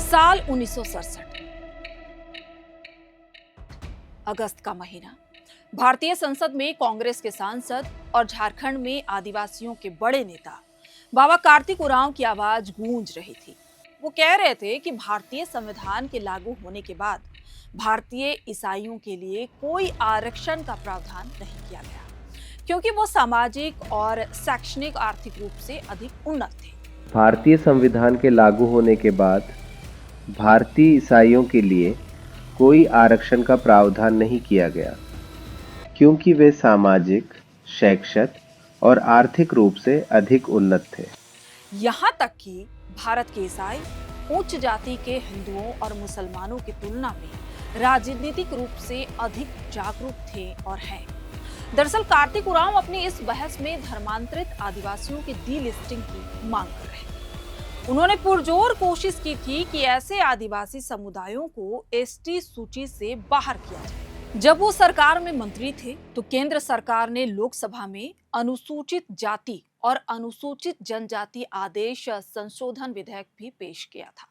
साल 1967 अगस्त का महीना। भारतीय संसद में कांग्रेस के सांसद और झारखंड में आदिवासियों के बड़े नेता बाबा कार्तिक उरांव की आवाज गूंज रही थी। वो कह रहे थे कि भारतीय संविधान के लागू होने के बाद भारतीय ईसाइयों के लिए कोई आरक्षण का प्रावधान नहीं किया गया, क्योंकि वो सामाजिक और शैक्षणिक आर्थिक रूप से अधिक उन्नत थे। भारतीय संविधान के लागू होने के बाद भारतीय ईसाइयों के लिए कोई आरक्षण का प्रावधान नहीं किया गया, क्योंकि वे सामाजिक, शैक्षिक और आर्थिक रूप से अधिक उन्नत थे। यहाँ तक कि भारत के ईसाई उच्च जाति के हिंदुओं और मुसलमानों की तुलना में राजनीतिक रूप से अधिक जागरूक थे और हैं। दरअसल कार्तिक उरांव अपनी इस बहस में धर्मांतरित आदिवासियों की डीलिस्टिंग की मांग कर रहे हैं। उन्होंने पुरजोर कोशिश की थी कि ऐसे आदिवासी समुदायों को एसटी सूची से बाहर किया जाए। जब वो सरकार में मंत्री थे तो केंद्र सरकार ने लोकसभा में अनुसूचित जाति और अनुसूचित जनजाति आदेश संशोधन विधेयक भी पेश किया था।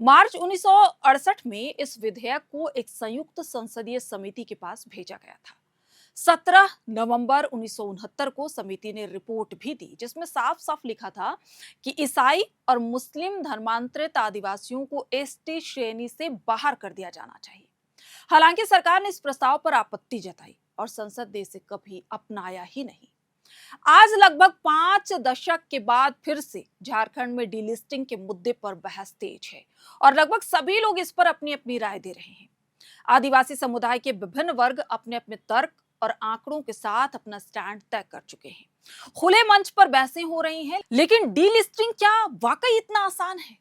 मार्च 1968 में इस विधेयक को एक संयुक्त संसदीय समिति के पास भेजा गया था। 17 नवंबर 1969 को समिति ने रिपोर्ट भी दी, जिसमें साफ साफ लिखा था कि ईसाई और मुस्लिम धर्मांतरित आदिवासियों को एसटी श्रेणी से बाहर कर दिया जाना चाहिए। हालांकि सरकार ने इस प्रस्ताव पर आपत्ति जताई और संसद ने इसे कभी अपनाया ही नहीं। आज लगभग 5 दशक के बाद फिर से झारखंड में डीलिस्टिंग के मुद्दे पर बहस तेज है और लगभग सभी लोग इस पर अपनी अपनी राय दे रहे हैं। आदिवासी समुदाय के विभिन्न वर्ग अपने अपने तर्क और आंकड़ों के साथ अपना स्टैंड तय कर चुके हैं। खुले मंच पर बहसें हो रही हैं, लेकिन डीलिस्टिंग क्या वाकई इतना आसान है?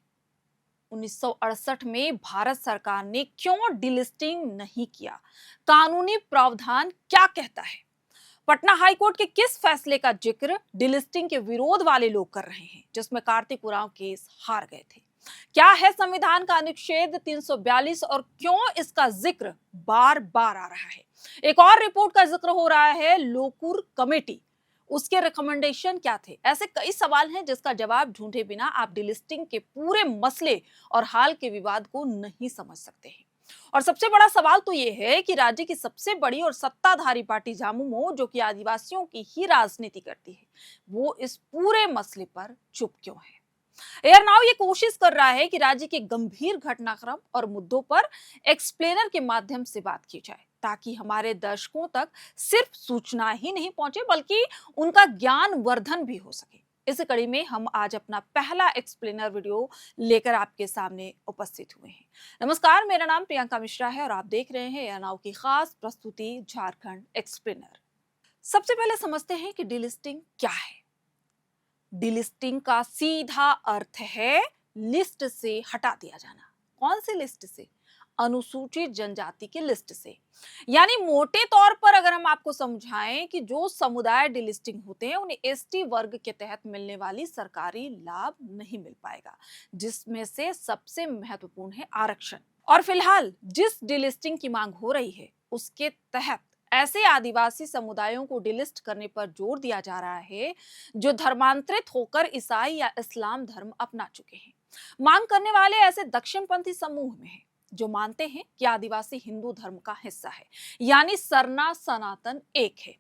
1968 में भारत सरकार ने क्यों डीलिस्टिंग नहीं किया? कानूनी प्रावधान क्या कहता है? पटना हाईकोर्ट के किस फैसले का जिक्र डीलिस्टिंग के विरोध वाले लोग कर रहे हैं, जिसमें कार्तिक उरांव केस हार गए थे? क्या है संविधान का अनुच्छेद 342 और क्यों इसका जिक्र बार बार आ रहा है? एक और रिपोर्ट का जिक्र हो रहा है, लोकूर कमेटी, उसके रिकमेंडेशन क्या थे? ऐसे कई सवाल हैं जिसका जवाब ढूंढे बिना आप डीलिस्टिंग के पूरे मसले और हाल के विवाद को नहीं समझ सकते हैं। और सबसे बड़ा सवाल तो यह है कि राज्य की सबसे बड़ी और सत्ताधारी पार्टी झामुमो, जो कि आदिवासियों की ही राजनीति करती है, वो इस पूरे मसले पर चुप क्यों है? एयर नाउ ये कोशिश कर रहा है कि राज्य के गंभीर घटनाक्रम और मुद्दों पर एक्सप्लेनर के माध्यम से बात की जाए, ताकि हमारे दर्शकों तक सिर्फ सूचना ही नहीं पहुंचे बल्कि उनका ज्ञान वर्धन भी हो सके। इस कड़ी में हम आज अपना पहला एक्सप्लेनर वीडियो लेकर आपके सामने उपस्थित हुए हैं। नमस्कार, मेरा नाम प्रियंका मिश्रा है और आप देख रहे हैं एयर नाउ की खास प्रस्तुति झारखंड एक्सप्लेनर। सबसे पहले समझते हैं कि डीलिस्टिंग क्या है। डीलिस्टिंग का सीधा अर्थ है लिस्ट से हटा दिया जाना। कौन सी लिस्ट से? अनुसूचित जनजाति की लिस्ट से। यानी मोटे तौर पर अगर हम आपको समझाएं कि जो समुदाय डीलिस्टिंग होते हैं उन्हें एसटी वर्ग के तहत मिलने वाली सरकारी लाभ नहीं मिल पाएगा, जिसमें से सबसे महत्वपूर्ण है आरक्षण। और फिलहाल जिस डीलिस्टिंग की मांग हो रही है उसके तहत ऐसे आदिवासी समुदायों को डिलिस्ट करने पर जोर दिया जा रहा है जो धर्मांतरित होकर ईसाई या इस्लाम धर्म अपना चुके हैं। मांग करने वाले ऐसे दक्षिणपंथी समूह में हैं जो मानते हैं कि आदिवासी हिंदू धर्म का हिस्सा है, यानी सरना सनातन एक है।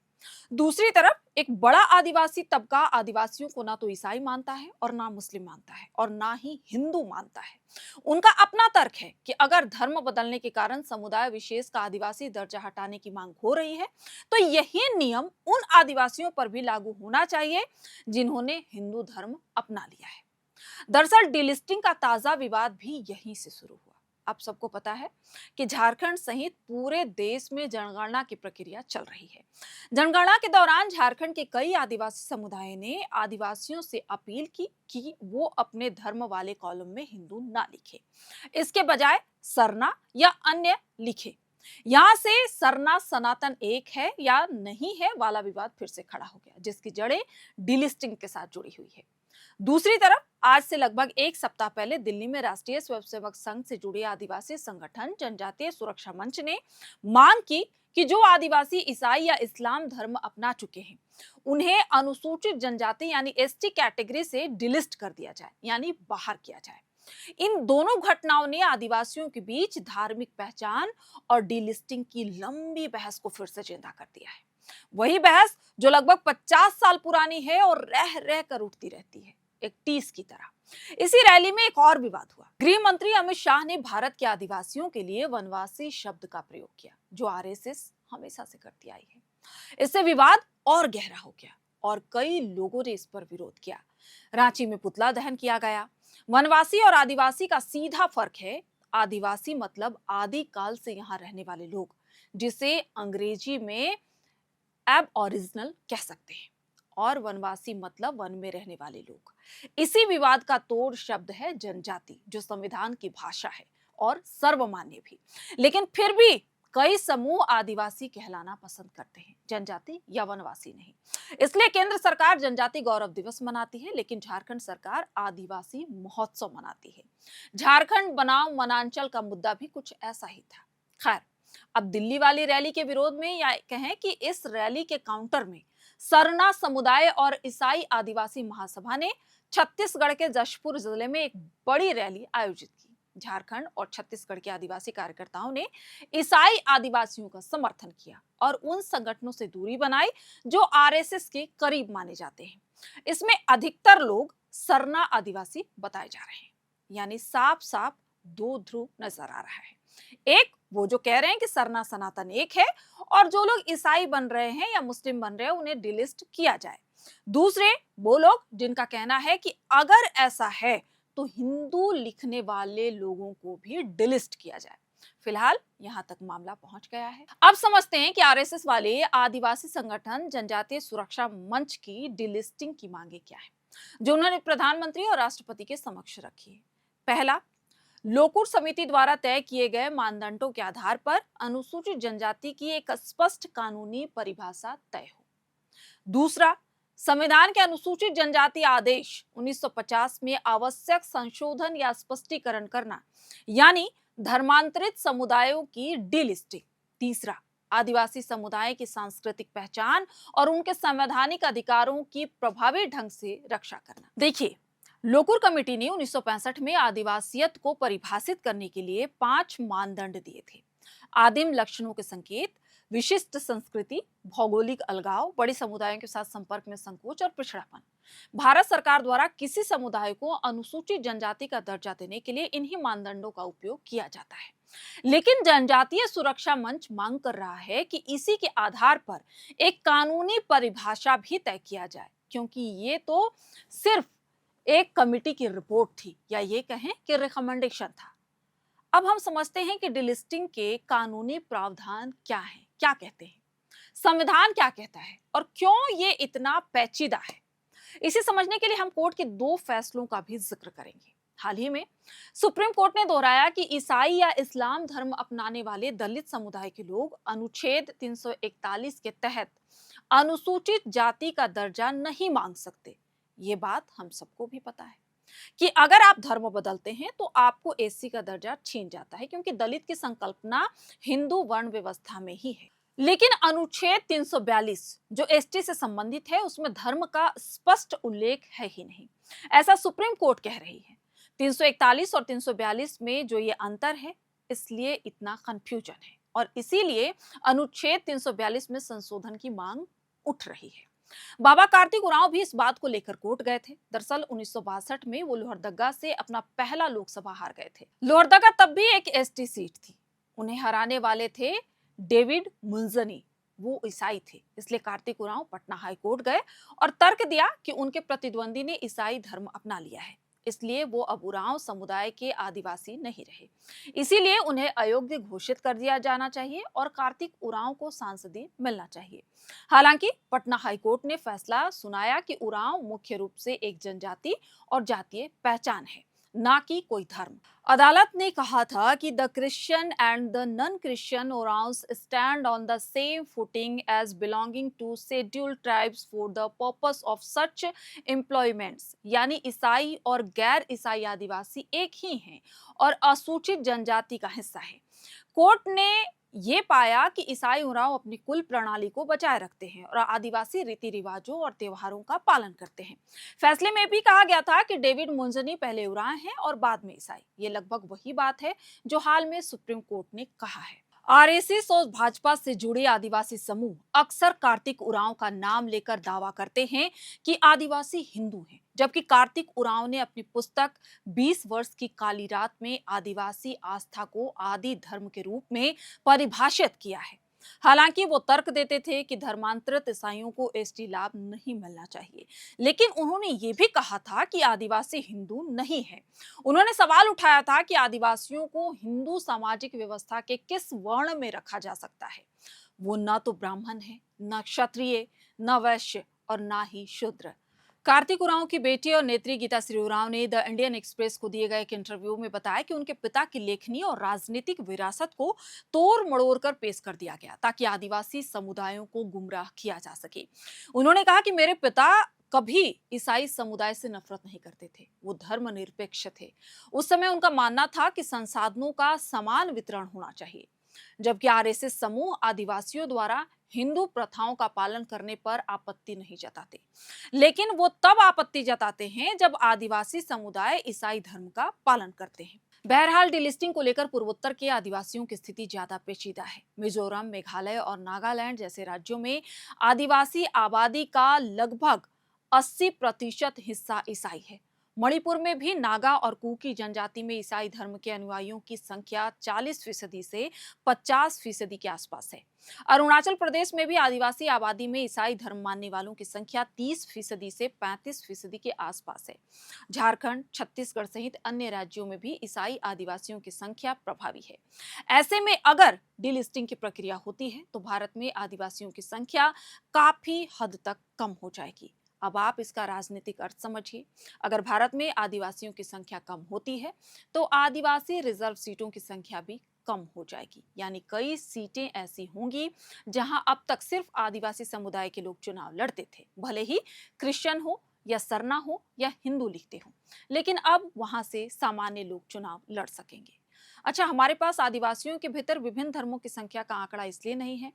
दूसरी तरफ एक बड़ा आदिवासी तबका आदिवासियों को ना तो ईसाई मानता है और ना मुस्लिम मानता है और ना ही हिंदू मानता है। उनका अपना तर्क है कि अगर धर्म बदलने के कारण समुदाय विशेष का आदिवासी दर्जा हटाने की मांग हो रही है तो यही नियम उन आदिवासियों पर भी लागू होना चाहिए जिन्होंने हिंदू धर्म अपना लिया है। दरअसल डीलिस्टिंग का ताजा विवाद भी यहीं से शुरू हुआ। आप सबको पता है कि झारखंड सहित पूरे देश में जनगणना की प्रक्रिया चल रही है। जनगणना के दौरान झारखंड के कई आदिवासी समुदाय ने आदिवासियों से अपील की कि वो अपने धर्म वाले कॉलम में हिंदू ना लिखे, इसके बजाय सरना या अन्य लिखे। यहां से सरना सनातन एक है या नहीं है वाला विवाद फिर से खड़ा हो गया, जिसकी जड़ें डीलिस्टिंग के साथ जुड़ी हुई है। दूसरी तरफ आज से लगभग एक सप्ताह पहले दिल्ली में राष्ट्रीय स्वयंसेवक संघ से जुड़े आदिवासी संगठन जनजातीय सुरक्षा मंच ने मांग की कि जो आदिवासी ईसाई या इस्लाम धर्म अपना चुके हैं उन्हें अनुसूचित जनजाति यानी एसटी कैटेगरी से डिलिस्ट कर दिया जाए, यानी बाहर किया जाए। इन दोनों घटनाओं ने आदिवासियों के बीच धार्मिक पहचान और डीलिस्टिंग की लंबी बहस को फिर से जिंदा कर दिया है। वही बहस जो लगभग 50 साल पुरानी है और रह रह कर उठती रहती है, एक टीस की तरह। इसी रैली में एक और विवाद हुआ। गृह मंत्री अमित शाह ने भारत के आदिवासियों के लिए वनवासी शब्द का प्रयोग किया, जो आरएसएस हमेशा से करती आई है। इससे विवाद और गहरा हो गया और कई लोगों ने इस पर विरोध किया। रांची में पुतला दहन किया गया। वनवासी और आदिवासी का सीधा फर्क है। आदिवासी मतलब आदि काल से यहाँ रहने वाले लोग, जिसे अंग्रेजी में एब ओरिजिनल कह सकते हैं, और वनवासी मतलब वन में रहने वाले लोग। इसी विवाद का तोड़ शब्द है जनजाति, जो संविधान की भाषा है और सर्वमान्य भी। लेकिन फिर भी कई समूह आदिवासी कहलाना पसंद करते हैं, जनजाति या वनवासी नहीं। इसलिए केंद्र सरकार जनजाति गौरव दिवस मनाती है, लेकिन झारखंड सरकार आदिवासी महोत्सव मनाती है। झारखंड बनाम वनांचल का मुद्दा भी कुछ ऐसा ही था। खैर, अब दिल्ली वाली रैली के विरोध में, या कहें कि इस रैली के काउंटर में, सरना समुदाय और ईसाई आदिवासी महासभा ने छत्तीसगढ़ के जशपुर जिले में एक बड़ी रैली आयोजित की। झारखंड और छत्तीसगढ़ के आदिवासी कार्यकर्ताओं ने ईसाई आदिवासियों का समर्थन किया और उन संगठनों से दूरी बनाई जो आरएसएस के करीब माने जाते हैं। इसमें अधिकतर लोग सरना आदिवासी बताए जा रहे हैं, यानी साफ साफ दो ध्रुव नजर आ रहा है। एक वो जो कह रहे हैं कि सरना सनातन एक है, और जो लोग ईसाई बन रहे हैं या मुस्लिम बन रहे हैं उन्हें डिलिस्ट किया जाए। दूसरे वो लोग जिनका कहना है कि अगर ऐसा है तो हिंदू लिखने वाले लोगों को भी डिलिस्ट किया जाए। फिलहाल यहां तक मामला पहुंच गया है। अब समझते हैं कि आरएसएस वाले आदिवासी संगठन जनजातीय सुरक्षा मंच की डिलिस्टिंग की मांगे क्या है, जो उन्होंने प्रधानमंत्री और राष्ट्रपति के समक्ष रखी है। पहला, लोकूर समिति द्वारा तय किए गए मानदंडों के आधार पर अनुसूचित जनजाति की एक स्पष्ट कानूनी परिभाषा तय हो। दूसरा, संविधान के अनुसूचित जनजाति आदेश 1950 में आवश्यक संशोधन या स्पष्टीकरण करना, यानी धर्मांतरित समुदायों की डीलिस्टिंग। तीसरा, आदिवासी समुदाय की सांस्कृतिक पहचान और उनके संवैधानिक अधिकारों की प्रभावी ढंग से रक्षा करना। देखिए, लोकूर कमेटी ने 1965 में आदिवासियत को परिभाषित करने के लिए 5 मानदंड दिए थे। आदिम लक्षणों के संकेत, विशिष्ट संस्कृति, भौगोलिक अलगाव, बड़े समुदायों के साथ संपर्क में संकोच और पिछड़ापन। भारत सरकार द्वारा किसी समुदाय को अनुसूचित जनजाति का दर्जा देने के लिए इन्हीं मानदंडों का उपयोग किया जाता है। लेकिन जनजातीय सुरक्षा मंच मांग कर रहा है कि इसी के आधार पर एक कानूनी परिभाषा भी तय किया जाए, क्योंकि ये तो सिर्फ एक कमेटी की रिपोर्ट थी, या ये कहें कि रिकमेंडेशन था। अब हम समझते हैं कि डिलिस्टिंग के कानूनी प्रावधान क्या हैं, क्या कहते हैं, संविधान क्या कहता है और क्यों ये इतना पेचीदा है। इसे समझने के लिए हम कोर्ट के 2 फैसलों का भी जिक्र करेंगे। हाल ही में सुप्रीम कोर्ट ने दोहराया कि ईसाई या इस्लाम धर्म अपनाने वाले दलित समुदाय के लोग अनुच्छेद 341 के तहत अनुसूचित जाति का दर्जा नहीं मांग सकते। ये बात हम सबको भी पता है कि अगर आप धर्म बदलते हैं तो आपको एससी का दर्जा छीन जाता है, क्योंकि दलित की संकल्पना हिंदू वर्ण व्यवस्था में ही है। लेकिन अनुच्छेद 342 जो एसटी से संबंधित है, उसमें धर्म का स्पष्ट उल्लेख है ही नहीं, ऐसा सुप्रीम कोर्ट कह रही है। 341 और 342 में जो ये अंतर है, इसलिए इतना कंफ्यूजन है और इसीलिए अनुच्छेद 342 में संशोधन की मांग उठ रही है। बाबा कार्तिक उरांव भी इस बात को लेकर कोर्ट गए थे। दरअसल 1962 में वो लोहरदगा से अपना पहला लोकसभा हार गए थे। लोहरदगा तब भी एक एसटी सीट थी। उन्हें हराने वाले थे डेविड मुंजनी, वो ईसाई थे। इसलिए कार्तिक उरांव पटना हाई कोर्ट गए और तर्क दिया कि उनके प्रतिद्वंदी ने ईसाई धर्म अपना लिया है, इसलिए वो अब उरांव समुदाय के आदिवासी नहीं रहे। इसीलिए उन्हें अयोग्य घोषित कर दिया जाना चाहिए और कार्तिक उरांव को सांसदी मिलना चाहिए। हालांकि पटना हाईकोर्ट ने फैसला सुनाया कि उरांव मुख्य रूप से एक जनजाति और जातीय पहचान है, ना कि कोई धर्म। अदालत ने कहा था कि the Christian and the non Christian Oraons stand on the same footing as belonging to scheduled tribes for the purpose of such employments, यानी ईसाई और गैर ईसाई आदिवासी एक ही हैं और असूचित जनजाति का हिस्सा है। कोर्ट ने ये पाया कि ईसाई उरांव अपनी कुल प्रणाली को बचाए रखते हैं और आदिवासी रीति रिवाजों और त्योहारों का पालन करते हैं। फैसले में भी कहा गया था कि डेविड मुंजनी पहले उरांव हैं और बाद में ईसाई। ये लगभग वही बात है जो हाल में सुप्रीम कोर्ट ने कहा है। आरएसएस और भाजपा से जुड़े आदिवासी समूह अक्सर कार्तिक उरांव का नाम लेकर दावा करते हैं कि आदिवासी हिंदू हैं, जबकि कार्तिक उरांव ने अपनी पुस्तक 20 वर्ष की काली रात में आदिवासी आस्था को आदि धर्म के रूप में परिभाषित किया है। हालांकि वो तर्क देते थे कि धर्मांतरित ईसाइयों को एसटी लाभ नहीं मिलना चाहिए, लेकिन उन्होंने ये भी कहा था कि आदिवासी हिंदू नहीं है। उन्होंने सवाल उठाया था कि आदिवासियों को हिंदू सामाजिक व्यवस्था के किस वर्ण में रखा जा सकता है। वो न तो ब्राह्मण है, न क्षत्रिय, न वैश्य और न ही शूद्र। कार्तिक उरांव की बेटी और नेत्री गीता श्री उरांव ने द इंडियन एक्सप्रेस को दिए गए एक इंटरव्यू में बताया कि उनके पिता की लेखनी और राजनीतिक विरासत को तोड़ मड़ोड़ कर पेश कर दिया गया ताकि आदिवासी समुदायों को गुमराह किया जा सके। उन्होंने कहा कि मेरे पिता कभी ईसाई समुदाय से नफरत नहीं करते थे, वो धर्मनिरपेक्ष थे। उस समय उनका मानना था कि संसाधनों का समान वितरण होना चाहिए, जबकि आरएसएस समूह आदिवासियों द्वारा हिंदू प्रथाओं का पालन करने पर आपत्ति नहीं जताते, लेकिन वो तब आपत्ति जताते हैं जब आदिवासी समुदाय ईसाई धर्म का पालन करते हैं। बहरहाल डीलिस्टिंग को लेकर पूर्वोत्तर के आदिवासियों की स्थिति ज्यादा पेचीदा है। मिजोरम, मेघालय और नागालैंड जैसे राज्यों में आदिवासी आबादी का लगभग 80% हिस्सा ईसाई है। मणिपुर में भी नागा और कुकी जनजाति में ईसाई धर्म के अनुयायियों की संख्या 40% से 50% के आसपास है। अरुणाचल प्रदेश में भी आदिवासी आबादी में ईसाई धर्म मानने वालों की संख्या 30% से 35% के आसपास है। झारखंड, छत्तीसगढ़ सहित अन्य राज्यों में भी ईसाई आदिवासियों की संख्या प्रभावी है। ऐसे में अगर डीलिस्टिंग की प्रक्रिया होती है तो भारत में आदिवासियों की संख्या काफी हद तक कम हो जाएगी। अब आप इसका राजनीतिक अर्थ समझिए। अगर भारत में आदिवासियों की संख्या कम होती है तो आदिवासी रिजर्व सीटों की संख्या भी कम हो जाएगी, यानी कई सीटें ऐसी होंगी जहां अब तक सिर्फ आदिवासी समुदाय के लोग चुनाव लड़ते थे, भले ही क्रिश्चियन हो या सरना हो या हिंदू लिखते हो, लेकिन अब वहां से सामान्य लोग चुनाव लड़ सकेंगे। अच्छा, हमारे पास आदिवासियों के भीतर विभिन्न धर्मों की संख्या का आंकड़ा इसलिए नहीं है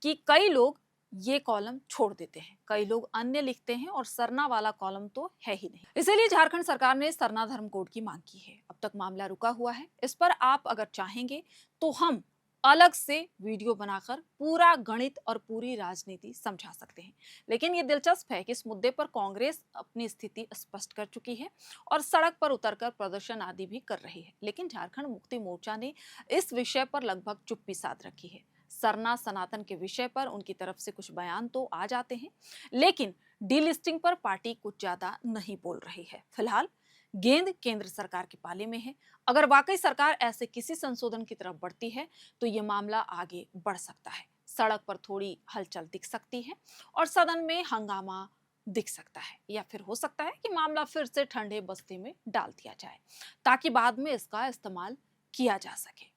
कि कई लोग ये कॉलम छोड़ देते हैं, कई लोग अन्य लिखते हैं और सरना वाला कॉलम तो है ही नहीं। इसीलिए झारखंड सरकार ने सरना धर्म कोड की मांग की है। अब तक मामला रुका हुआ है। इस पर आप अगर चाहेंगे तो हम अलग से वीडियो बनाकर पूरा गणित और पूरी राजनीति समझा सकते हैं, लेकिन ये दिलचस्प है कि इस मुद्दे पर कांग्रेस अपनी स्थिति स्पष्ट कर चुकी है और सड़क पर उतरकर प्रदर्शन आदि भी कर रही है, लेकिन झारखंड मुक्ति मोर्चा ने इस विषय पर लगभग चुप्पी साध रखी है। सरना सनातन के विषय पर उनकी तरफ से कुछ बयान तो आ जाते हैं, लेकिन डीलिस्टिंग पर पार्टी कुछ ज्यादा नहीं बोल रही है। फिलहाल गेंद केंद्र सरकार के पाले में है। अगर वाकई सरकार ऐसे किसी संशोधन की तरफ बढ़ती है तो ये मामला आगे बढ़ सकता है। सड़क पर थोड़ी हलचल दिख सकती है और सदन में हंगामा दिख सकता है, या फिर हो सकता है कि मामला फिर से ठंडे बस्ते में डाल दिया जाए ताकि बाद में इसका इस्तेमाल किया जा सके।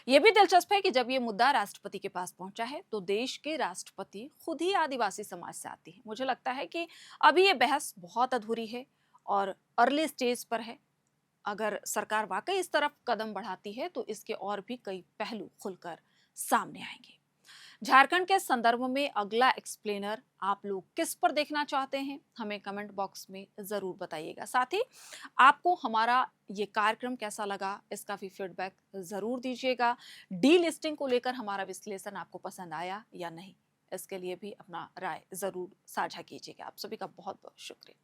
ये भी दिलचस्प है कि जब ये मुद्दा राष्ट्रपति के पास पहुंचा है तो देश के राष्ट्रपति खुद ही आदिवासी समाज से आती है। मुझे लगता है कि अभी ये बहस बहुत अधूरी है और अर्ली स्टेज पर है। अगर सरकार वाकई इस तरफ कदम बढ़ाती है तो इसके और भी कई पहलू खुलकर सामने आएंगे। झारखंड के संदर्भ में अगला एक्सप्लेनर आप लोग किस पर देखना चाहते हैं, हमें कमेंट बॉक्स में जरूर बताइएगा। साथ ही आपको हमारा ये कार्यक्रम कैसा लगा, इसका भी फीडबैक जरूर दीजिएगा। डीलिस्टिंग को लेकर हमारा विश्लेषण आपको पसंद आया या नहीं, इसके लिए भी अपना राय जरूर साझा कीजिएगा। आप सभी का बहुत बहुत शुक्रिया।